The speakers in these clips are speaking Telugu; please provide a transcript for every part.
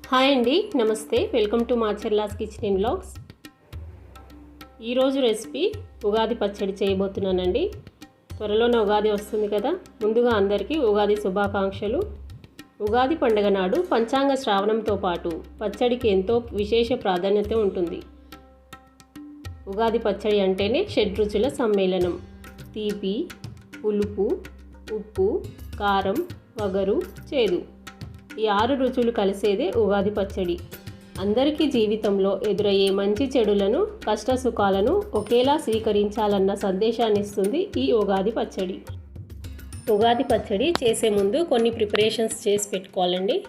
హాయ్ అండి, నమస్తే. Welcome to Macherla's kitchen and vlogs. ఈరోజు రెసిపీ ఉగాది పచ్చడి చేయబోతున్నానండి. త్వరలోనే ఉగాది వస్తుంది కదా. ముందుగా అందరికీ ఉగాది శుభాకాంక్షలు. ఉగాది పండుగ నాడు పంచాంగ శ్రావణంతో పాటు పచ్చడికి ఎంతో విశేష ప్రాధాన్యత ఉంటుంది. ఉగాది పచ్చడి అంటేనే షడ్రుచుల సమ్మేళనం. తీపి, పులుపు, ఉప్పు, కారం, వగరు, చేదు, ఈ 6 రుచులు కలిసేదే ఉగాది పచ్చడి. అందరికీ జీవితంలో ఎదురయ్యే మంచి చెడులను, కష్ట సుఖాలను ఒకేలా స్వీకరించాలన్న సందేశాన్ని ఇస్తుంది ఈ ఉగాది పచ్చడి. ఉగాది పచ్చడి చేసే ముందు కొన్ని ప్రిపరేషన్స్ చేసి పెట్టుకోవాలండి.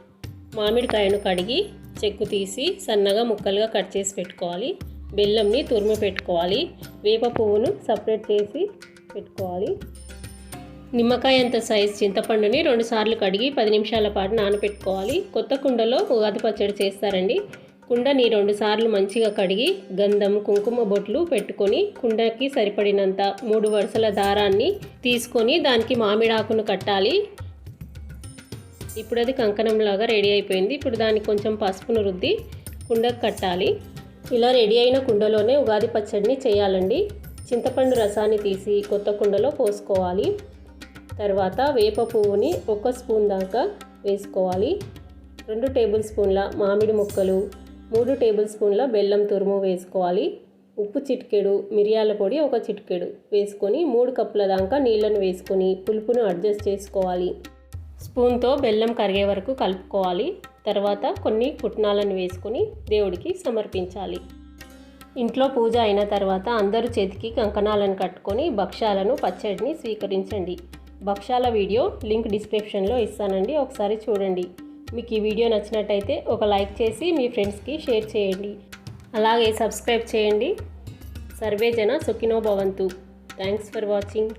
మామిడికాయను కడిగి చెక్కు తీసి సన్నగా ముక్కలుగా కట్ చేసి పెట్టుకోవాలి. బెల్లంని తురిమి పెట్టుకోవాలి. వేప పువ్వును సపరేట్ చేసి పెట్టుకోవాలి. నిమ్మకాయ అంత సైజ్ చింతపండుని 2 సార్లు కడిగి 10 నిమిషాల పాటు నానబెట్టుకోవాలి. కొత్త కుండలో ఉగాది పచ్చడి చేస్తారండి. కుండని 2 సార్లు మంచిగా కడిగి గంధం, కుంకుమ బొట్లు పెట్టుకొని కుండకి సరిపడినంత 3 వరుసల దారాన్ని తీసుకొని దానికి మామిడాకును కట్టాలి. ఇప్పుడు అది కంకణంలాగా రెడీ అయిపోయింది. ఇప్పుడు దానికి కొంచెం పసుపును రుద్ది కుండకు కట్టాలి. ఇలా రెడీ అయిన కుండలోనే ఉగాది పచ్చడిని చేయాలండి. చింతపండు రసాన్ని తీసి కొత్త కుండలో పోసుకోవాలి. తర్వాత వేప పువ్వుని 1 స్పూన్ దాకా వేసుకోవాలి. 2 టేబుల్ స్పూన్ల మామిడి ముక్కలు, 3 టేబుల్ స్పూన్ల బెల్లం తురుము వేసుకోవాలి. ఉప్పు చిటికెడు, మిరియాల పొడి 1 చిటికెడు వేసుకొని 3 కప్పుల దాకా నీళ్ళను వేసుకొని పులుపును అడ్జస్ట్ చేసుకోవాలి. స్పూన్తో బెల్లం కరిగే వరకు కలుపుకోవాలి. తర్వాత కొన్ని పుట్నాలను వేసుకొని దేవుడికి సమర్పించాలి. ఇంట్లో పూజ అయిన తర్వాత అందరూ చేతికి కంకణాలను కట్టుకొని భక్ష్యాలను, పచ్చడిని స్వీకరించండి. భక్ష్యాల వీడియో లింక్ డిస్క్రిప్షన్లో ఇస్తానండి, ఒకసారి చూడండి. మీకు ఈ వీడియో నచ్చినట్టయితే ఒక లైక్ చేసి మీ ఫ్రెండ్స్కి షేర్ చేయండి. అలాగే సబ్స్క్రైబ్ చేయండి. సర్వే జన సుఖినో భవంతు. Thanks for watching.